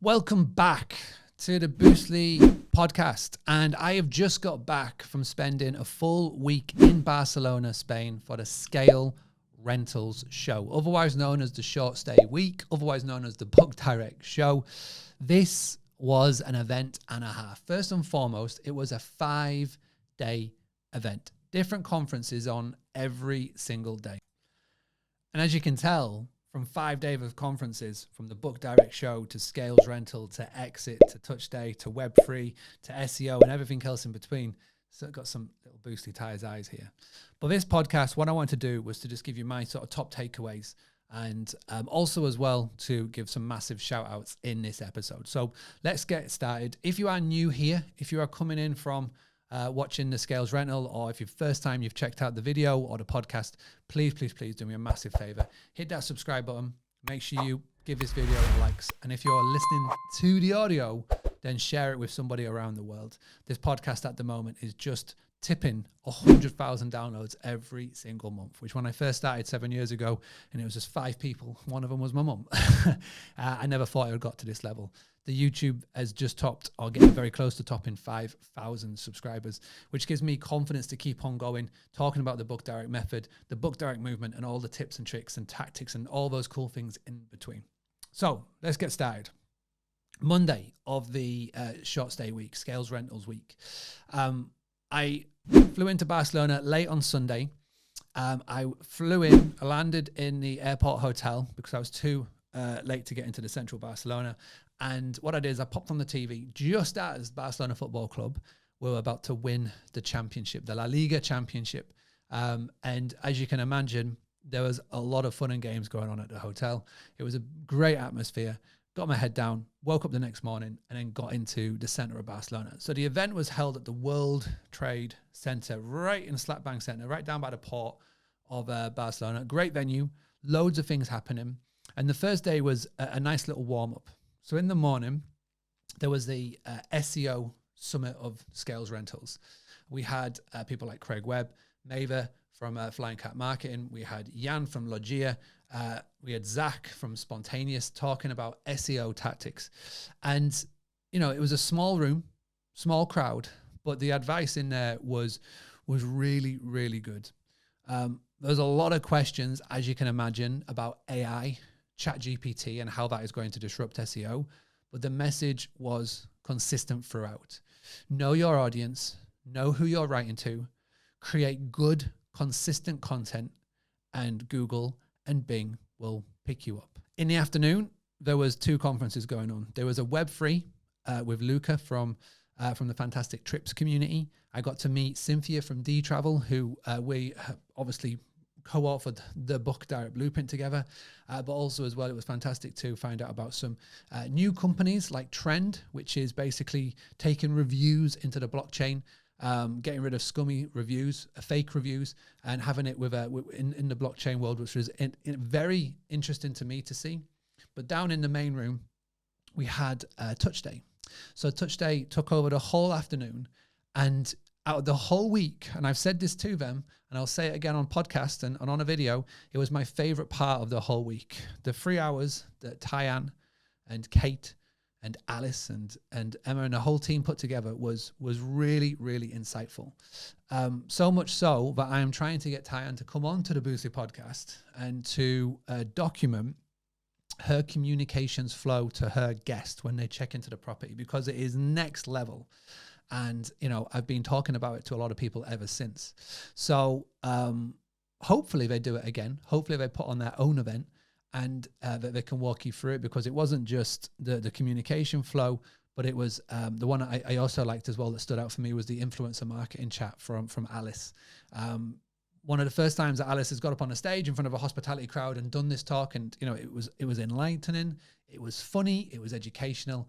Welcome back to the Boostly podcast. And I have just got back from spending a full week in Barcelona, Spain for the Scale Rentals show, otherwise known as the Short Stay Week, otherwise known as the Book Direct show. This was an event and a half. First and foremost, it was a 5-day event, different conferences on every single day. And as you can tell, from 5 days of conferences, from the Book Direct show to Scales Rental to Exit to Touch Day to Web3 to SEO and everything else in between. So I've got some little Boostly Tires eyes here. But this podcast, what I wanted to do was to just give you my sort of top takeaways and also as well to give some massive shout outs in this episode. So let's get started. If you are new here, if you are coming in from watching the Scales Rental, or if you're first time you've checked out the video or the podcast, please do me a massive favor. Hit that subscribe button. Make sure you give this video a likes. And if you're listening to the audio, then share it with somebody around the world. This podcast at the moment is just tipping 100,000 downloads every single month, which when I first started 7 years ago, and it was just 5 people, one of them was my mum. I never thought it would got to this level. The YouTube has just topped, or getting very close to topping 5,000 subscribers, which gives me confidence to keep on going, talking about the Book Direct method, the Book Direct movement, and all the tips and tricks and tactics and all those cool things in between. So let's get started. Monday of the Short Stay Week, Scales Rentals Week. I flew into Barcelona late on Sunday. I landed in the airport hotel because I was too late to get into the central Barcelona. And what I did is I popped on the TV just as Barcelona Football Club were about to win the championship, the La Liga championship. And as you can imagine, there was a lot of fun and games going on at the hotel. It was a great atmosphere. Got my head down, woke up the next morning, and then got into the center of Barcelona. So the event was held at the World Trade Center, right in Slap Bang Center, right down by the port of Barcelona. Great venue, loads of things happening. And the first day was a nice little warm-up. So in the morning, there was the SCR Summit of Scales Rentals. We had people like Craig Webb, Maeva from Flying Cat Marketing. We had Jan from Logia. We had Zach from Spontaneous talking about SEO tactics. And, you know, it was a small room, small crowd, but the advice in there was really, really good. There's a lot of questions, as you can imagine, about AI, ChatGPT, and how that is going to disrupt SEO. But the message was consistent throughout. Know your audience, know who you're writing to, create good, consistent content, and Google and Bing will pick you up. In the afternoon, there was 2 conferences going on. There was a Web3 with Luca from the Fantastic Trips community. I got to meet Cynthia from D Travel, who we obviously co-authored the Book Direct Blueprint together, but also as well, it was fantastic to find out about some new companies like Trend, which is basically taking reviews into the blockchain, getting rid of scummy reviews, fake reviews, and having it with in the blockchain world, which was very interesting to me to see. But down in the main room, we had Touch Day. So Touch Day took over the whole afternoon, and out of the whole week, and I've said this to them, and I'll say it again on podcast and on a video, it was my favorite part of the whole week. The 3 hours that Tyann and Kate and Alice and Emma and the whole team put together was really, really insightful. So much so that I am trying to get Tyann to come on to the Boostly podcast and to document her communications flow to her guest when they check into the property, because it is next level. And, you know, I've been talking about it to a lot of people ever since. So hopefully they do it again. Hopefully they put on their own event and that they can walk you through it, because it wasn't just the communication flow, but it was the one I also liked as well that stood out for me was the influencer marketing chat from Alice. One of the first times that Alice has got up on a stage in front of a hospitality crowd and done this talk, and, you know, it was enlightening, it was funny, it was educational,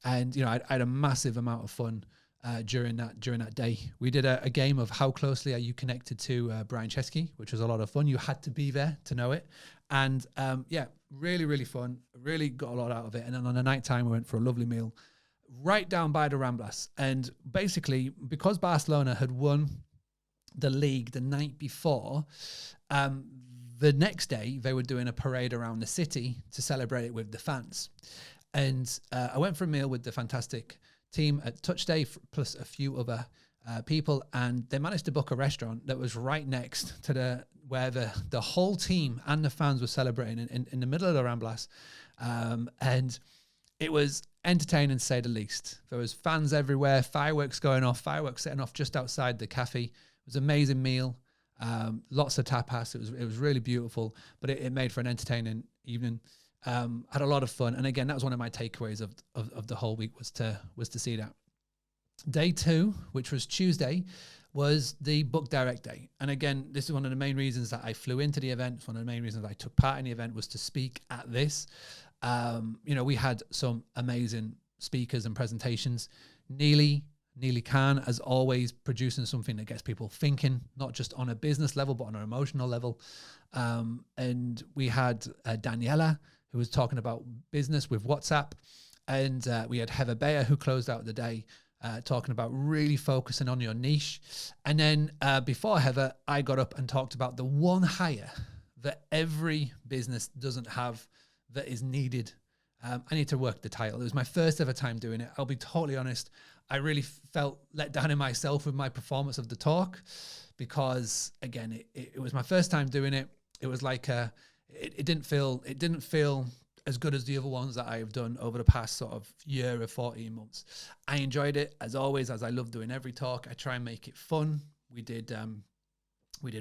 and, you know, I had a massive amount of fun during that day. We did a game of how closely are you connected to Brian Chesky, which was a lot of fun. You had to be there to know it. And yeah, really, really fun. Really got a lot out of it. And then on the night time, we went for a lovely meal right down by the Ramblas. And basically, because Barcelona had won the league the night before, the next day they were doing a parade around the city to celebrate it with the fans. And I went for a meal with the fantastic team at Touch Day, plus a few other people, and they managed to book a restaurant that was right next to where the whole team and the fans were celebrating in the middle of the Ramblas. And it was entertaining, to say the least. There was fans everywhere, fireworks going off, fireworks setting off just outside the cafe. It was an amazing meal, lots of tapas. It was really beautiful, but it made for an entertaining evening. Had a lot of fun, and again, that was one of my takeaways of the whole week was to see that. Day 2, which was Tuesday, was the Book Direct Day. And again, this is one of the main reasons that I flew into the event. One of the main reasons I took part in the event was to speak at this. We had some amazing speakers and presentations. Neely Khan, as always, producing something that gets people thinking, not just on a business level, but on an emotional level. And we had Daniela, who was talking about business with WhatsApp. And we had Heather Bayer, who closed out the day, talking about really focusing on your niche. And then before Heather, I got up and talked about the one hire that every business doesn't have that is needed. I need to work the title. It was my first ever time doing it. I'll be totally honest. I really felt let down in myself with my performance of the talk because, again, it was my first time doing it. It was like it didn't feel as good as the other ones that I have done over the past sort of year or 14 months. I enjoyed it, as always, as I love doing every talk. I try and make it fun. We did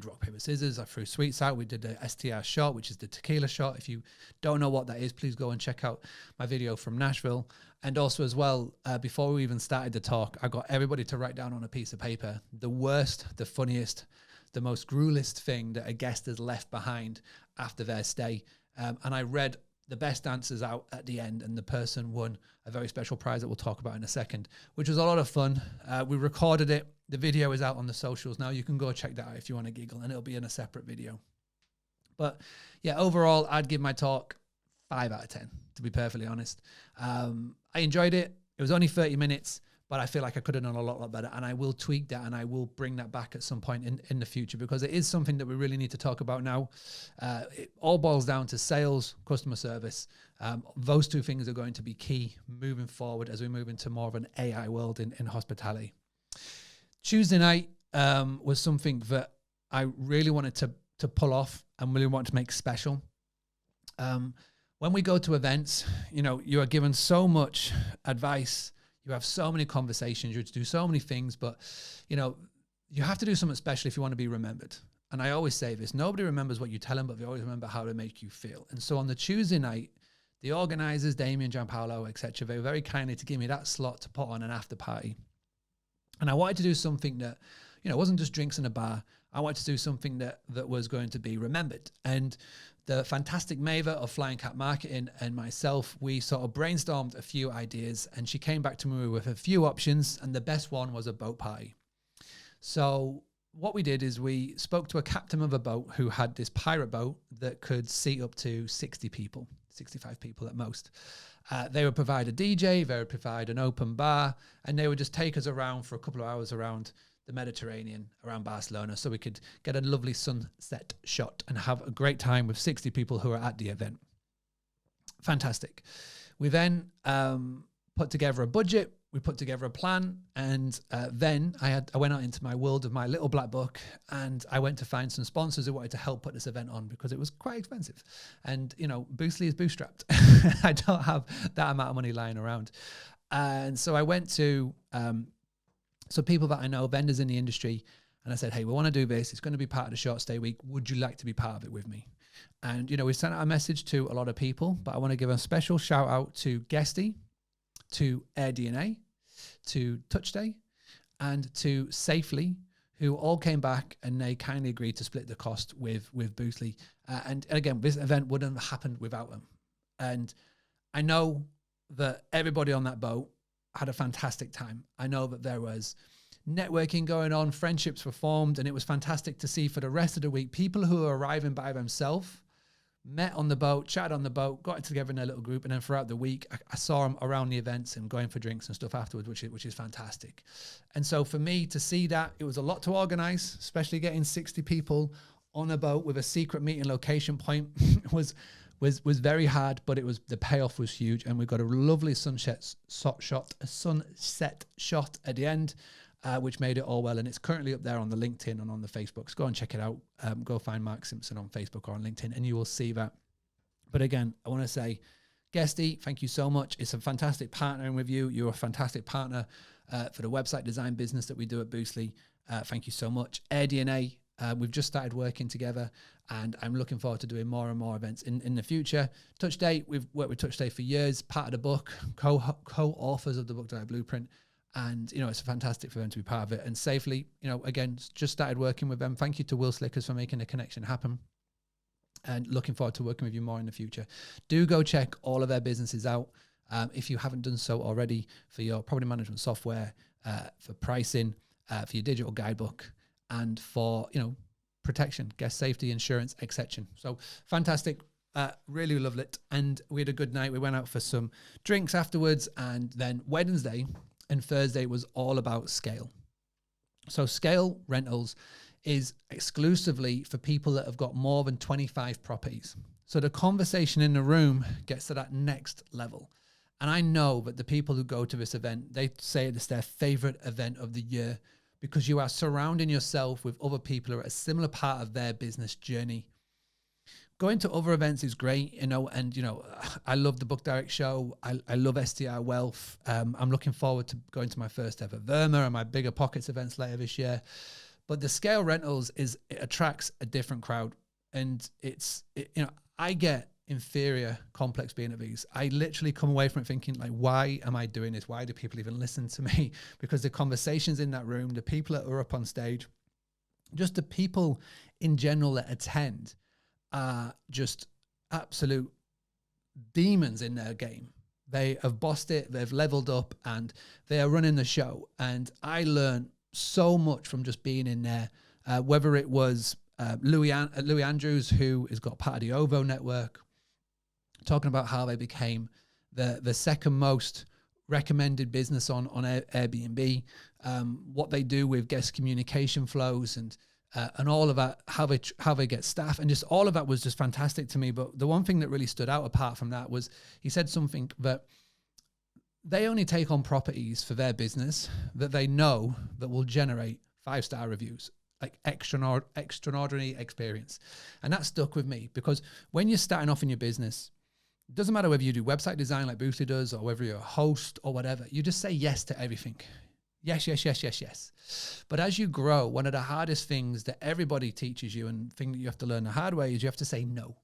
rock, paper, scissors. I threw sweets out. We did the STR shot, which is the tequila shot. If you don't know what that is, please go and check out my video from Nashville. And also as well, before we even started the talk, I got everybody to write down on a piece of paper the worst, the funniest, the most gruelest thing that a guest has left behind after their stay. And I read the best answers out at the end, and the person won a very special prize that we'll talk about in a second, which was a lot of fun. We recorded it. The video is out on the socials now. You can go check that out if you want to giggle, and it'll be in a separate video. But yeah, overall, I'd give my talk 5 out of 10, to be perfectly honest. I enjoyed it. It was only 30 minutes, but I feel like I could have done a lot better, and I will tweak that, and I will bring that back at some point in the future, because it is something that we really need to talk about now. It all boils down to sales, customer service. Those two things are going to be key moving forward as we move into more of an AI world in hospitality. Tuesday night was something that I really wanted to pull off and really wanted to make special. When we go to events, you are given so much advice. You have so many conversations, you do so many things, but you have to do something special if you want to be remembered. And I always say this, nobody remembers what you tell them, but they always remember how to make you feel. And so on the Tuesday night, the organizers, Damien, Gianpaolo, etc., they were very kindly to give me that slot to put on an after party. And I wanted to do something that, wasn't just drinks in a bar. I wanted to do something that was going to be remembered. And the fantastic Maeva of Flying Cat Marketing and myself, we sort of brainstormed a few ideas, and she came back to me with a few options, and the best one was a boat party. So what we did is we spoke to a captain of a boat who had this pirate boat that could seat up to 60 people, 65 people at most. They would provide a DJ, they would provide an open bar, and they would just take us around for a couple of hours around the Mediterranean, around Barcelona, so we could get a lovely sunset shot and have a great time with 60 people who are at the event. Fantastic. We then put together a budget, we put together a plan, and then I went out into my world of my little black book, and I went to find some sponsors who wanted to help put this event on, because it was quite expensive. And, Boostly is bootstrapped. I don't have that amount of money lying around. And so I went to so people that I know, vendors in the industry, and I said, hey, we want to do this. It's going to be part of the Short Stay Week. Would you like to be part of it with me? And, we sent out a message to a lot of people, but I want to give a special shout out to Guesty, to AirDNA, to TouchDay, and to Safely, who all came back and they kindly agreed to split the cost with Boostly. And again, this event wouldn't have happened without them. And I know that everybody on that boat had a fantastic time. I know that there was networking going on, friendships were formed, and it was fantastic to see for the rest of the week, people who were arriving by themselves met on the boat, chatted on the boat, got together in their little group, and then throughout the week, I saw them around the events and going for drinks and stuff afterwards, which is fantastic. And so for me to see that, it was a lot to organize, especially getting 60 people on a boat with a secret meeting location point was was very hard, but the payoff was huge, and we got a lovely sunset shot at the end, which made it all well. And it's currently up there on the LinkedIn and on the Facebook. So go and check it out. Go find Mark Simpson on Facebook or on LinkedIn, and you will see that. But again, I want to say, Guesty, thank you so much. It's a fantastic partnering with you. You're a fantastic partner for the website design business that we do at Boostly. Thank you so much. AirDNA, we've just started working together, and I'm looking forward to doing more and more events in the future. TouchDate, we've worked with TouchDate for years, part of the book, co-authors of the book Diet Blueprint. And, it's fantastic for them to be part of it. And Safely, again, just started working with them. Thank you to Will Slickers for making the connection happen. And looking forward to working with you more in the future. Do go check all of their businesses out if you haven't done so already, for your property management software, for pricing, for your digital guidebook, and for protection, guest safety, insurance, etc. So fantastic. Really loved it. And we had a good night. We went out for some drinks afterwards, and then Wednesday and Thursday was all about scale. So Scale Rentals is exclusively for people that have got more than 25 properties. So the conversation in the room gets to that next level. And I know that the people who go to this event, they say it's their favorite event of the year, because you are surrounding yourself with other people who are a similar part of their business journey. Going to other events is great, and I love the Book Direct show. I love STR Wealth. I'm looking forward to going to my first ever Verma and my Bigger Pockets events later this year. But the Scale Rentals it attracts a different crowd, and I get inferior complex being at these. I literally come away from it thinking, like, why am I doing this? Why do people even listen to me? Because the conversations in that room, the people that are up on stage, just the people in general that attend are just absolute demons in their game. They have bossed it, they've leveled up, and they are running the show. And I learned so much from just being in there, whether it was Louis Andrews, who has got part of the OVO network, talking about how they became the second most recommended business on Airbnb, what they do with guest communication flows, and all of that, how they get staff, and just all of that was just fantastic to me. But the one thing that really stood out apart from that was he said something that they only take on properties for their business that they know that will generate 5-star reviews, like extraordinary experience. And that stuck with me, because when you're starting off in your business, it doesn't matter whether you do website design like Boostly does, or whether you're a host or whatever, you just say yes to everything. Yes, yes, yes, yes, yes. But as you grow, one of the hardest things that everybody teaches you, and thing that you have to learn the hard way, is you have to say no.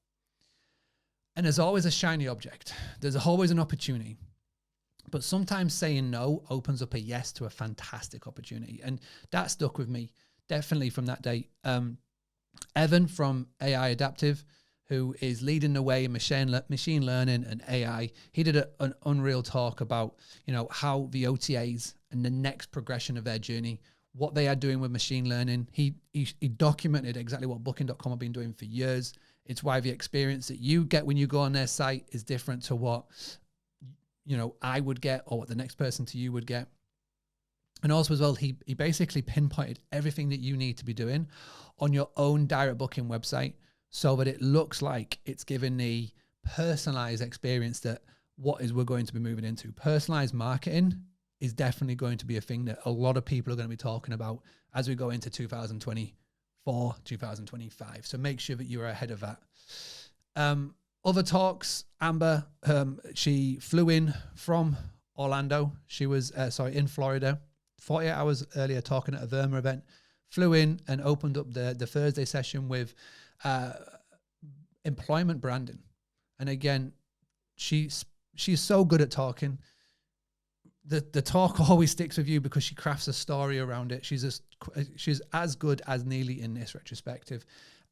And there's always a shiny object. There's always an opportunity. But sometimes saying no opens up a yes to a fantastic opportunity. And that stuck with me, definitely, from that day. Evan from AI Adaptive, who is leading the way in machine learning and AI, he did an unreal talk about, how the OTAs and the next progression of their journey, what they are doing with machine learning. He documented exactly what Booking.com have been doing for years. It's why the experience that you get when you go on their site is different to what I would get, or what the next person to you would get. And also as well, he basically pinpointed everything that you need to be doing on your own direct booking website, so that it looks like it's giving the personalized experience that we're going to be moving into. Personalized marketing is definitely going to be a thing that a lot of people are going to be talking about as we go into 2024, 2025. So make sure that you are ahead of that. Other talks, Amber, she flew in from Orlando. She was, in Florida, 48 hours earlier, talking at a Verma event, flew in and opened up the Thursday session with employment branding. And again, she's so good at talking. The talk always sticks with you because she crafts a story around it. She's as good as Neely in this retrospective.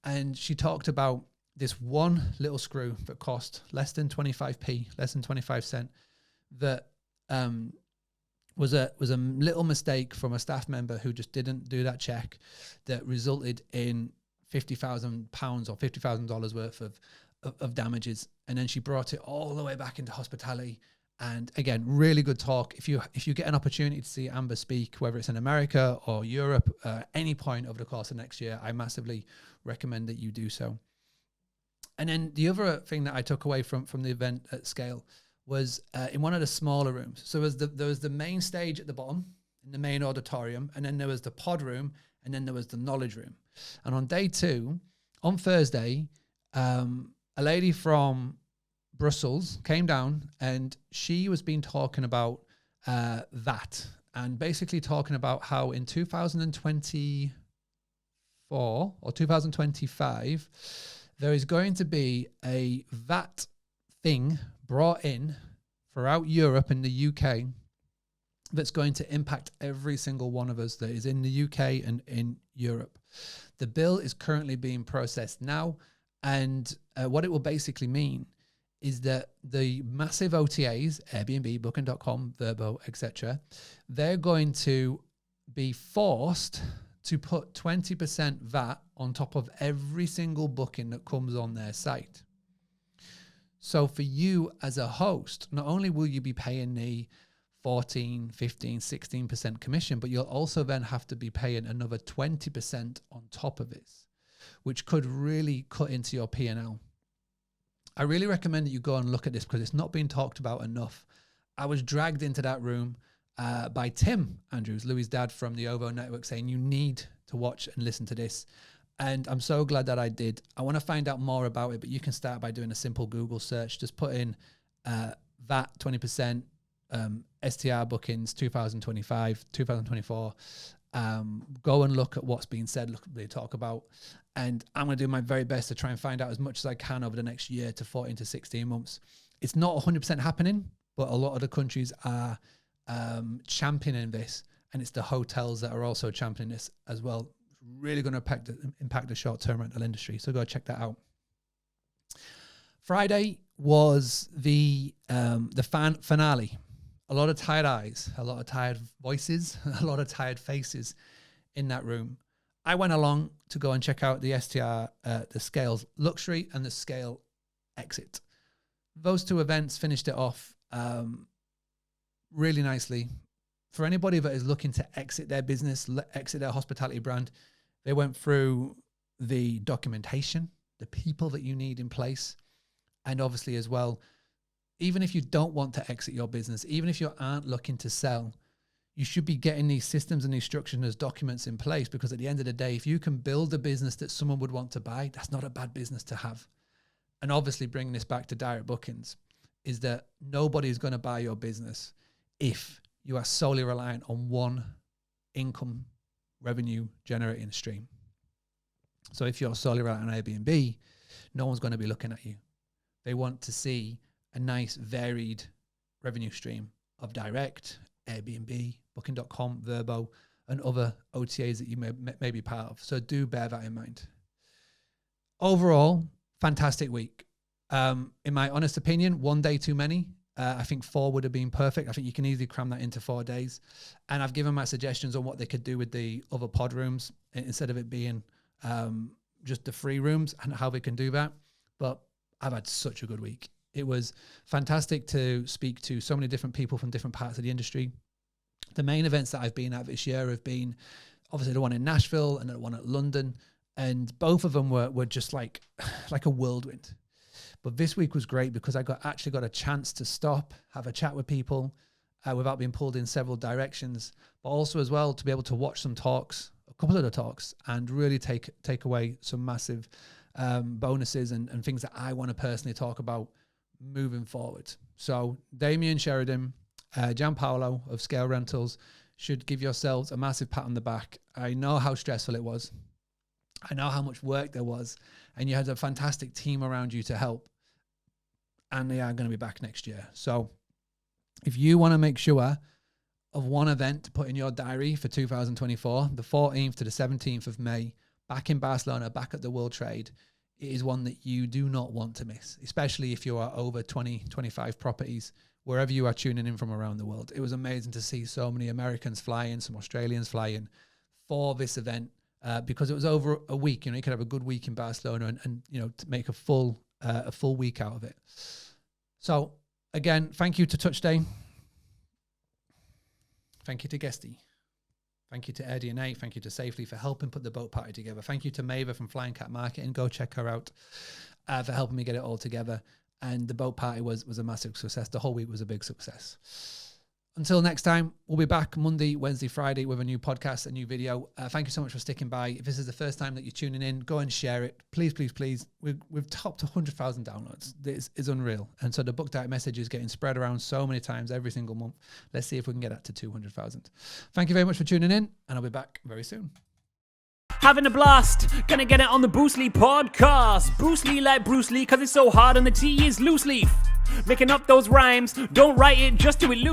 And she talked about this one little screw that cost less than 25p, less than 25 cents, that was a little mistake from a staff member who just didn't do that check, that resulted in £50,000 or $50,000 worth of damages. And then she brought it all the way back into hospitality. And again, really good talk. If you get an opportunity to see Amber speak, whether it's in America or Europe, any point over the course of next year, I massively recommend that you do so. And then the other thing that I took away from the event at Scale was in one of the smaller rooms. So there was the main stage at the bottom in the main auditorium, and then there was the pod room, and then there was the knowledge room. And on day 2, on Thursday, a lady from Brussels came down, and she was been talking about that, and basically talking about how in 2024 or 2025, there is going to be a VAT thing brought in throughout Europe and the UK that's going to impact every single one of us that is in the UK and in Europe. The bill is currently being processed now, and what it will basically mean is that the massive OTAs, Airbnb, Booking.com, Vrbo, etc., they're going to be forced to put 20% VAT on top of every single booking that comes on their site. So for you as a host, not only will you be paying the 14, 15, 16% commission, but you'll also then have to be paying another 20% on top of it, which could really cut into your P&L. I really recommend that you go and look at this because it's not being talked about enough. I was dragged into that room by Tim Andrews, Louis' dad from the OVO network, saying you need to watch and listen to this. And I'm so glad that I did. I want to find out more about it, but you can start by doing a simple Google search. Just put in VAT 20%, STR bookings 2025, 2024. Go and look at what's being said, look what they talk about. And I'm going to do my very best to try and find out as much as I can over the next year to 14 to 16 months. It's not 100% happening, but a lot of the countries are championing this, and it's the hotels that are also championing this as well. It's really going to impact the short-term rental industry. So go check that out. Friday was the finale. A lot of tired eyes, a lot of tired voices, a lot of tired faces in that room. I went along to go and check out the STR, the Scales Luxury and the Scale Exit. Those two events finished it off really nicely. For anybody that is looking to exit their business, exit their hospitality brand, they went through the documentation, the people that you need in place, and obviously as well, even if you don't want to exit your business, even if you aren't looking to sell, you should be getting these systems and these structures and those documents in place, because at the end of the day, if you can build a business that someone would want to buy, that's not a bad business to have. And obviously bringing this back to direct bookings is that nobody is going to buy your business if you are solely reliant on one income revenue generating stream. So if you're solely reliant on Airbnb, no one's going to be looking at you. They want to see a nice varied revenue stream of direct, Airbnb, Booking.com, Vrbo, and other OTAs that you may be part of. So do bear that in mind. Overall, fantastic week. In my honest opinion, 1 day too many. I think 4 would have been perfect. I think you can easily cram that into 4 days. And I've given my suggestions on what they could do with the other pod rooms instead of it being just the free rooms and how they can do that. But I've had such a good week. It was fantastic to speak to so many different people from different parts of the industry. The main events that I've been at this year have been obviously the one in Nashville and the one at London. And both of them were just like a whirlwind. But this week was great because I actually got a chance to stop, have a chat with people without being pulled in several directions, but also as well to be able to watch some talks, a couple of the talks, and really take away some massive bonuses and things that I want to personally talk about moving forward. So Damien Sheridan, Gianpaolo of Scale Rentals should give yourselves a massive pat on the back. I know how stressful it was. I know how much work there was, and you had a fantastic team around you to help. And they are going to be back next year. So if you want to make sure of one event to put in your diary for 2024, the 14th to the 17th of May, back in Barcelona, back at the World Trade, it is one that you do not want to miss, especially if you are over 20, 25 properties, wherever you are tuning in from around the world. It was amazing to see so many Americans fly in, some Australians fly in for this event because it was over a week. You know, you could have a good week in Barcelona and you know, to make a full week out of it. So again, thank you to Touch Day. Thank you to Guesty. Thank you to AirDNA. Thank you to Safely for helping put the boat party together. Thank you to Maeva from Flying Cat Marketing. Go check her out. for helping me get it all together. And the boat party was a massive success. The whole week was a big success. Until next time, we'll be back Monday, Wednesday, Friday with a new podcast, a new video. Thank you so much for sticking by. If this is the first time that you're tuning in, go and share it. Please, please, please. We've topped 100,000 downloads. This is unreal. And so the Book Diet message is getting spread around so many times every single month. Let's see if we can get that to 200,000. Thank you very much for tuning in, and I'll be back very soon. Having a blast, gonna get it on the Bruce Lee podcast. Bruce Lee like Bruce Lee, cause it's so hard and the T is loose leaf. Making up those rhymes, don't write it, just do it loose.